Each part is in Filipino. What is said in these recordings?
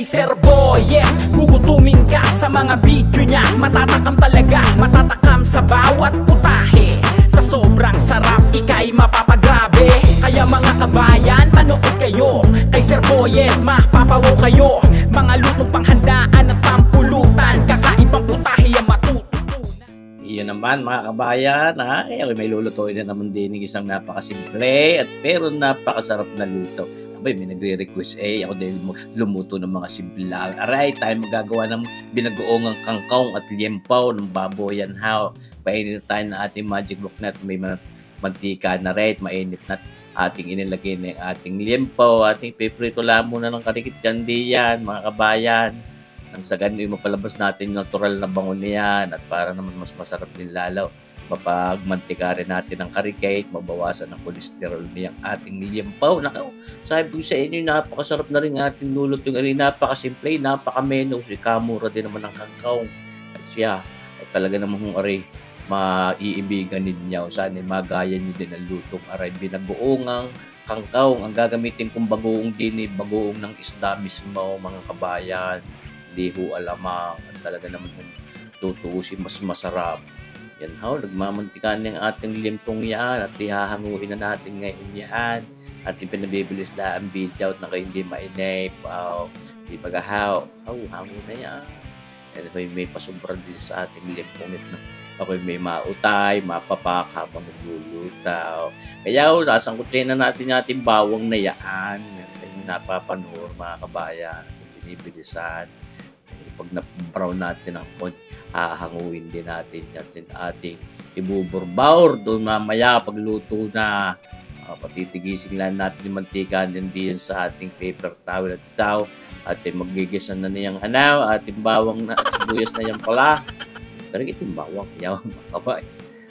kay Sir Boyet. Gugutumin ka sa mga video niya, matatakam talaga, matatakam sa bawat putahe. Sa sobrang sarap, ika'y mapapagrabe. Kaya mga kabayan, manood kayo kay Sir Boyet, mapapawaw kayo. Mga lutong panghandaan at pampulutan, kakaibang putahe ang matututunan. Iyan naman mga kabayan, may lulutuin na naman din ng isang napakasimple at pero napakasarap na luto. Abay, may nagre-request ako dahil lumuto ng mga simple lang. Aray, tayo magagawa ng binagoongang kangkong at liempo ng baboy yan. Painit tayo ng ating magic book na may mantika na red, mainit na ating inilagay na yung ating liempo. Ating piprito lang muna ng karikit candy yan, mga kabayan. Nang sa ganun, mapalabas natin yung natural na bango niyan at para naman mas masarap din lalo. Mapagmantika rin natin ng karikate, mabawasan ng kolesterol niyang ating liempo. Nakaw, sabi ko sa inyo, napakasarap na rin ating lulot yung napakasimple, napakameno. Si kamura din naman ng kangkong. At siya, at talaga naman kung aray, maiibigan ninyo. Sana magaya nyo din ang lutong aray. Binagoongang kangkong. Ang gagamitin kong bagoong din, bagoong ng isda mismo, mga kabayan. Hindi ho alamang. At talaga naman kung tutuusin, mas masarap. Yan nagmamantikan ng ating liempong yan at ihahanguin na natin ngayon yan. At pinabibilis lang ang video na kayo hindi mainip. Di pagahaw. Hango na yan. At may pasubra din sa ating liempong ito. Ako may mautay, mapapak habang nagluluto. Kaya nasang kutsina natin yung ating bawang na yan. Sa inyo napapanood mga kabayan. Binibilisan. Pag na-brown natin ang point, hahanguin din natin yan ating ibuburbaur doon mamaya pagluto na. Patitigisin lang natin yung mantika din sa ating paper towel at itaw. At magigisan na niyang ating bawang na sibuyas na yan pala. Pero iting bawang yaw mga kabay.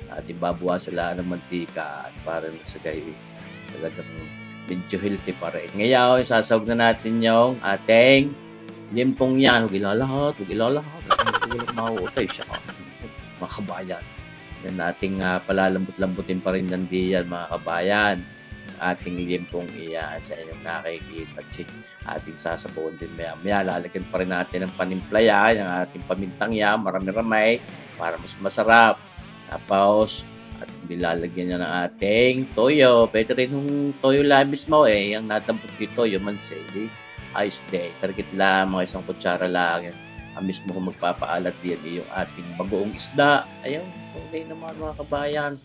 At ibabawasan lang ng mantika at para sa gayo talagang medyo healthy pa rin. Ngayon, sasawag na natin yung ating liempong yan. Huwag ilalahat. Huwag mauutay siya. Mga kabayan. Yan nating palalambot-lambutin pa rin ng diyan mga kabayan. Ating liempong iyan sa inyong nakikita. Ating sasabawan din maya. Lalagyan pa rin natin ng panimpla yan. Yung ating pamintang yan. Marami-ramay. Para mas masarap. Tapos, at nilalagyan niya ng ating toyo. Pwede rin yung toyo labis mo Yung natampot dito, yung mansay. Ice day. Karikit lang, mga isang kutsara lang. Yan. Ang mismo kung magpapaalat din yung ating bagoong isda. Ayun, okay naman mga kabayan.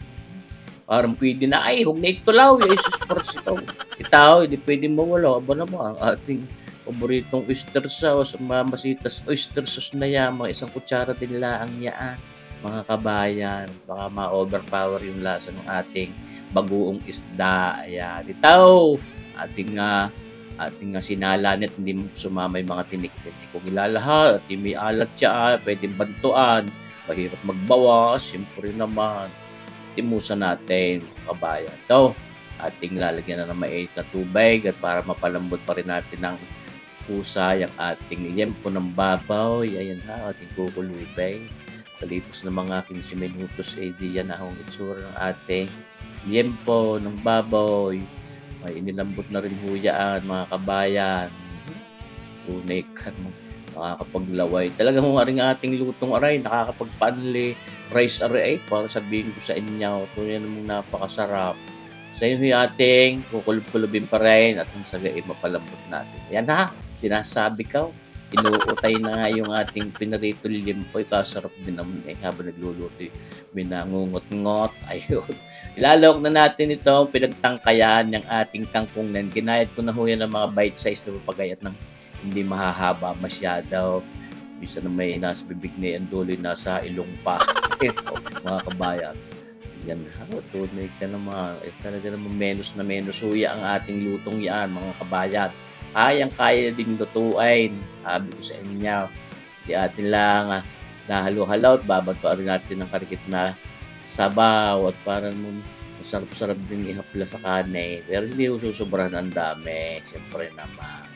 Parang pwede na, huwag na itulaw. Isusupors ito. Itaw, hindi pwede mawala. Aba naman, ang ating paboritong oyster sauce, mamasitas oyster sauce na yan. Mga isang kutsara din lang yan. Mga kabayan, baka ma-overpower yung lasa ng ating bagoong isda. Ayan, itaw. Ating sinalanit, hindi mo sumama yung mga tinik-tinik. Kung ilalahat at may alat siya, pwedeng bantuan. Mahirap magbawas, siyempre naman. Imusan natin, kabayan. Ito, ating lalagyan na ng mainit na tubig at para mapalambot pa rin natin ng pusa yung ating liempo ng babaw. Ayan ating kukulubay. Kalipos ng mga 15 minutos, diyan na ang itsura ng ating liempo ng baboy. May inilambot na rin huyaan, mga kabayan. Unik, makakapaglaway. Talagang aring ating lutong aray, nakakapagpanli, rice aray, para sabihin ko sa inyo, ito yan namang napakasarap. Sa inyo ating kukulub-kulubin pa rin at ang sagay mapalambot natin. Yan sinasabi ko. Inuutay na nga yung ating pinarito liempo. Kasarap din naman habang nagluluto. Binangungot-ngot. Ayun. Ilalawag na natin ito. Pinagtangkayan ng ating kangkong nan. Ginayat ko na ho yan ng mga bite size na papagayat ng hindi mahahaba masyado. Bisa na may nasa bibig na yan dulo nasa ilong pa. Ito, mga kabayan. Yan tunay ka naman. Talaga naman menos na menos huya ang ating lutong yan, mga kabayan. Kayang-kaya din lutuin. Sabi ko sa inyo, di atin lang nahalo-halaw at babantuan natin ng karikit na sabaw at parang masarap-sarap din ihapla sa kanin. Pero hindi susobrahan ang dami. Siyempre naman.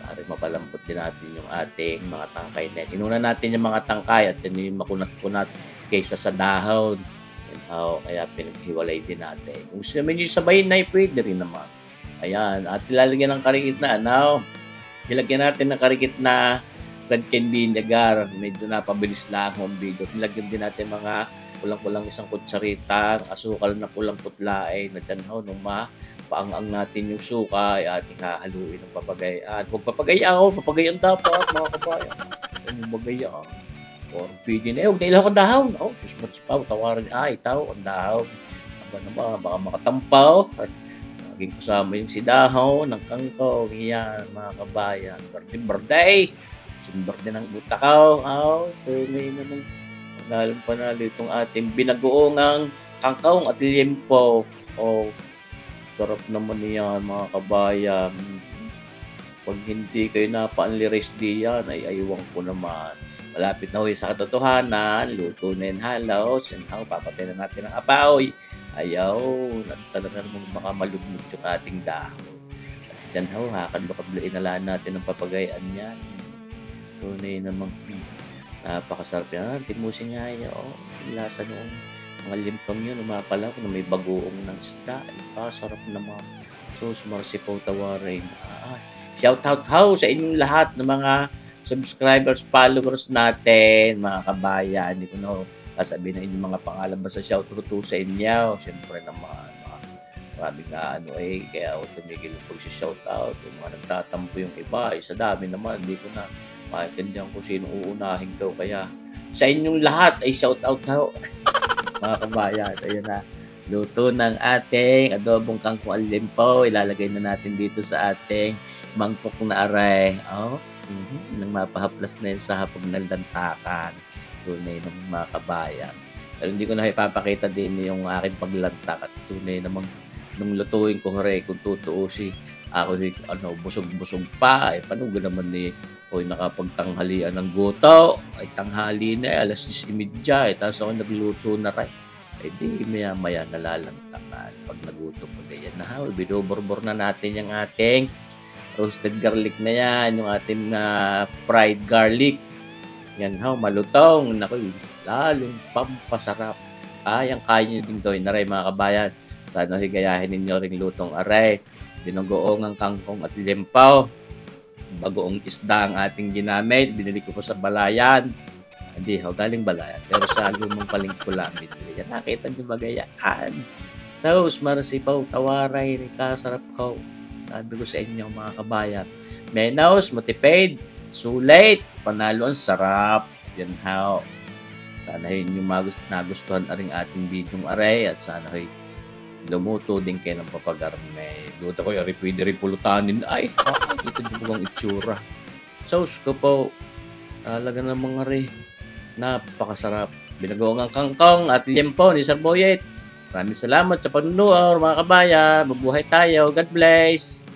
Para mapalambot din natin yung ating mga tangkay na. Inuna natin yung mga tangkay at yun yung makunat-kunat kaysa sa dahon. Kaya pinaghiwalay din natin. Kung gusto naman yung sabay na, pwede rin naman. Ayan, at ilalagyan ng karikit na Nilagyan natin ng karikit na red cane vinegar. Medyo napabilis lang ang video. Nilagyan din natin mga kulang-kulang isang kutsarita, asukal na pulang putla ay nadyanhaw nung paang natin yung suka ay ating hahaluin ng papagayaan. Huwag papagayaan, papagayaan dapat mga kabayan. Huwag magayaan. Or pwede na, huwag na ilaw ang dahon. Oh, susmat si Pao, tawaran niya, itaw, ang dahon. Aba naman, baka makatampaw. Naging kasama yung si Dahaw ng kangkong. Yan, mga kabayan. Birthday! Simbar din ang utakaw. Tunay naman. Panalo itong ating binagoongang kangkong at liempo. Sarap naman yan, mga kabayan. Pag hindi kayo napaanliris diyan, ay ayawang ko naman. Malapit na sa katotohanan, luto na yung halos, papatay na natin ang apoy. Ayaw, talaga naman baka malubnog yung ating dahon. At dyan hakadlokablain na lang natin ang papagayaan yan. Tunay namang napakasarap yan. Timusin nga yun. Lasa noong mga limpang yun, umapalaw na may bagoong ng isda. Sarap naman. Sus, marsipaw tawarin. Shout out sa inyong lahat ng mga subscribers, followers natin, mga kabayan. Hindi ko na sasabihin na inyong mga pangalan. Basta shout out sa inyo. Siyempre naman, maraming kaya tumigil yung pag-shout out. Yung mga nagtatampo yung iba, sa dami naman, hindi ko na maintindihan kung sino uunahin ko. Kaya sa inyong lahat ay shout out mga kabayan. Ayun na, luto ng ating adobong kangkong alimpao. Ilalagay na natin dito sa ating mangkok na aray. Nang mapahaplas na yun sa hapag ng lantakan. Tunay ng mga kabayan. Pero hindi ko na ipapakita din yung aking paglantak at tunay namang nung lutuin ko kung tutuusin ako busog-busog pa. Paano naman nakapagtanghalian ng goto. Ay tanghali na alas 10:30. Tapos ako nagluto na rin. Ay di maya-maya nalalantakan. Pag nagutom ko ganyan na binuborbor na natin yung ating roasted garlic na yan. Yung ating fried garlic. Yan malutong. Naku, lalong pampasarap. Yung kaya nyo din gawin na rin mga kabayan. Sana higayahin ninyo rin lutong aray. Binugoong ang kangkong at limpaw. Bagoong isda ang ating ginamit. Binili ko po sa balayan. Hindi, galing balayan. Pero sa lumang palingko lang binili. Yan, nakita nyo bagayaan. Saus, marasipaw, tawaray, kasarap ko. Sabi ko sa inyo mga kabayan. Menaus, matipid, sulit, panalo ang sarap. Yan Sana yun yung nagustuhan aring ating video aray at sana lumuto din kayo ng papagarme. Duta ko yung pwede rin pulutanin. Ito din po ang itsura. Sauce ko po. Talaga namang napakasarap. Binagoong ang kangkong at liempo ni Sir Boyet. Maraming salamat sa panunood mga kabayan. Mabuhay tayo. God bless.